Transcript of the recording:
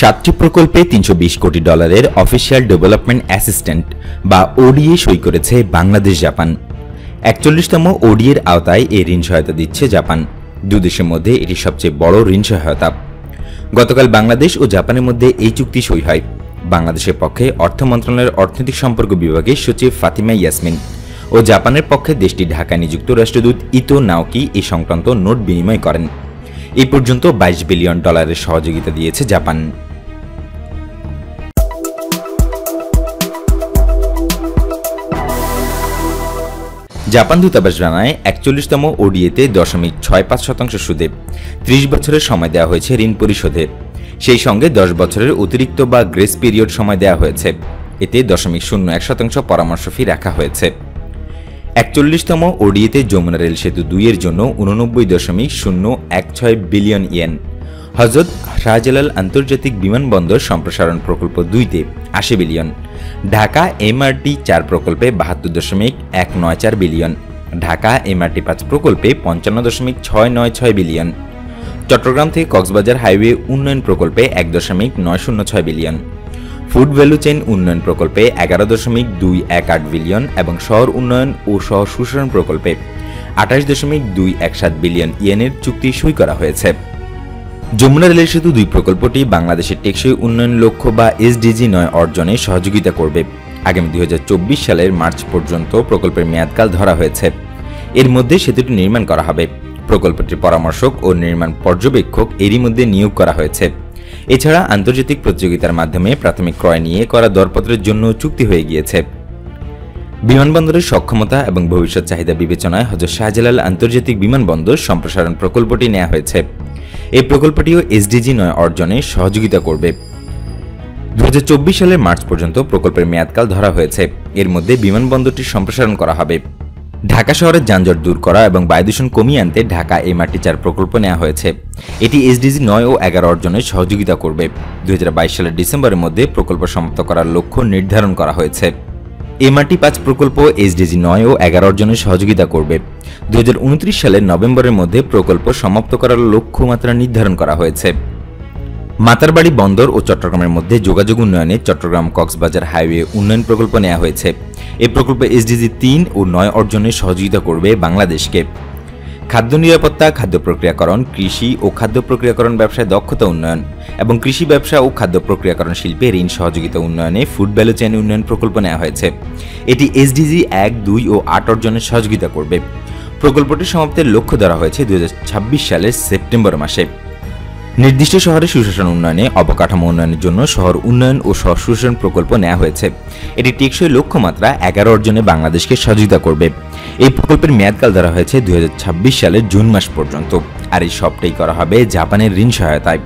7টি প্রকল্পে $320 কোটি official development assistant বা ওডিএ সই করেছে বাংলাদেশ জাপান। 41তম ওডিএর আওতায় এই ঋণ সহায়তা দিচ্ছে জাপান। দুদেশের মধ্যে এটি সবচেয়ে বড় ঋণ সহায়তা। গতকাল বাংলাদেশ ও জাপানের মধ্যে এই চুক্তি সই হয়। বাংলাদেশের পক্ষে অর্থ মন্ত্রণালয়ের অর্থনৈতিক সম্পর্ক বিভাগের সচিব ফাতিমা ইয়াসমিন ও জাপানের পক্ষে দেশটির ঢাকায় নিযুক্ত রাষ্ট্রদূত ইতো নাওকি এই সংক্রান্ত নোট বিনিময় করেন। এই পর্যন্ত $22 বিলিয়ন সহযোগিতা দিয়েছে জাপান। জাপান দূতাবাস জানায় 41তম ওডিএতে 0.65% সুদে 30 বছরের সময় দেওয়া হয়েছে ঋণ পরিশোধে। সেই সঙ্গে 10 বছরের অতিরিক্ত বা গ্রেস পিরিয়ড সময় দেওয়া হয়েছে। এতে 0.01% পরামর্শ ফি রাখা হয়েছে। 41তম ওডিএতে যমুনা রেল সেতু 2 এর জন্য 89.016 বিলিয়ন ইয়েন, হযরত শাহজালাল আন্তর্জাতিক বিমানবন্দর সম্প্রসারণ প্রকল্প 2তে 80 বিলিয়ন, ঢাকা এমআরটি 4 প্রকল্পে 72.194 বিলিয়ন, ঢাকা এমআরটি 5 প্রকল্পে 55.696 বিলিয়ন, চট্টগ্রাম থেকে কক্সবাজার হাইওয়ে উন্নয়ন প্রকল্পে 1.906 বিলিয়ন, ফুড ভ্যালু চেইন উন্নয়ন প্রকল্পে 11.218 বিলিয়ন এবং শহর উন্নয়ন ও শহর সুশাসন প্রকল্পে 28.217 বিলিয়ন ইয়েনের চুক্তি সই করা হয়েছে। যমুনা রেল সেতু 2 প্রকল্পটি বাংলাদেশের টেকসই উন্নয়ন লক্ষ্য বা এসডিজি 9 অর্জনে সহযোগিতা করবে। আগামী 2024 সালের মার্চ পর্যন্ত প্রকল্পের মেয়াদকাল ধরা হয়েছে। এর মধ্যে সেতুটি নির্মাণ করা হবে। প্রকল্পটির পরামর্শক ও নির্মাণ পর্যবেক্ষক এরই মধ্যে নিয়োগ করা হয়েছে। এছাড়া আন্তর্জাতিক প্রতিযোগিতার মাধ্যমে প্রাথমিক ক্রয় নিয়ে করা দরপত্রের জন্য চুক্তি হয়ে গিয়েছে। বিমানবন্দরের সক্ষমতা এবং ভবিষ্যৎ চাহিদা বিবেচনায় হযরত শাহজালাল আন্তর্জাতিক বিমানবন্দর সম্প্রসারণ প্রকল্পটি নেওয়া হয়েছে। এই প্রকল্পটিও এসডিজি 9 অর্জনে সহযোগিতা করবে। 2024 সালের মার্চ পর্যন্ত প্রকল্পের মেয়াদকাল ধরা হয়েছে। এর মধ্যে বিমানবন্দরটি সম্প্রসারণ করা হবে। ঢাকা শহরের যানজট দূর করা এবং বায়ুদূষণ কমিয়ে আনতে ঢাকা এমআরটি 4 প্রকল্প নেওয়া হয়েছে। এটি এসডিজি 9 ও 11 অর্জনে সহযোগিতা করবে। 2022 সালের ডিসেম্বরের মধ্যে প্রকল্প সমাপ্ত করার লক্ষ্য নির্ধারণ করা হয়েছে। এমআরটি 5 প্রকল্প এসডিজি 9 ও 11 অর্জনে সহযোগিতা করবে। 2029 সালের নভেম্বরের মধ্যে প্রকল্প সমাপ্ত করার লক্ষ্যমাত্রা নির্ধারণ করা হয়েছে। মাতারবাড়ি বন্দর ও চট্টগ্রামের মধ্যে যোগাযোগ উন্নয়নে চট্টগ্রাম কক্সবাজার হাইওয়ে উন্নয়ন প্রকল্প নেওয়া হয়েছে। এই প্রকল্প এসডিজি 3 ও 9 অর্জনে সহযোগিতা করবে বাংলাদেশকে। খাদ্য নিরাপত্তা, খাদ্য প্রক্রিয়াকরণ, কৃষি ও খাদ্য প্রক্রিয়াকরণ ব্যবসায় দক্ষতা উন্নয়ন এবং কৃষি ব্যবসা ও খাদ্য প্রক্রিয়াকরণ শিল্পে ঋণ সহযোগিতা উন্নয়নে ফুড ভ্যালু চেইন উন্নয়ন প্রকল্প নেওয়া হয়েছে। এটি এসডিজি 1, 2 ও 8 অর্জনে সহযোগিতা করবে। প্রকল্পটি সমাপ্তির লক্ষ্য ধরা হয়েছে 2026 সালের সেপ্টেম্বর মাসে। নির্দিষ্ট শহরে সুশাসন উন্নয়নে অবকাঠামো উন্নয়নের জন্য শহর উন্নয়ন ও শহর সুশাসন প্রকল্প নেওয়া হয়েছে। এটি টেকসই লক্ষ্যমাত্রা 11 অর্জনে বাংলাদেশকে সহযোগিতা করবে। এই প্রকল্পের মেয়াদকাল ধরা হয়েছে 2026 সালের জুন মাস পর্যন্ত। আর এই সবটাই করা হবে জাপানের ঋণ সহায়তায়।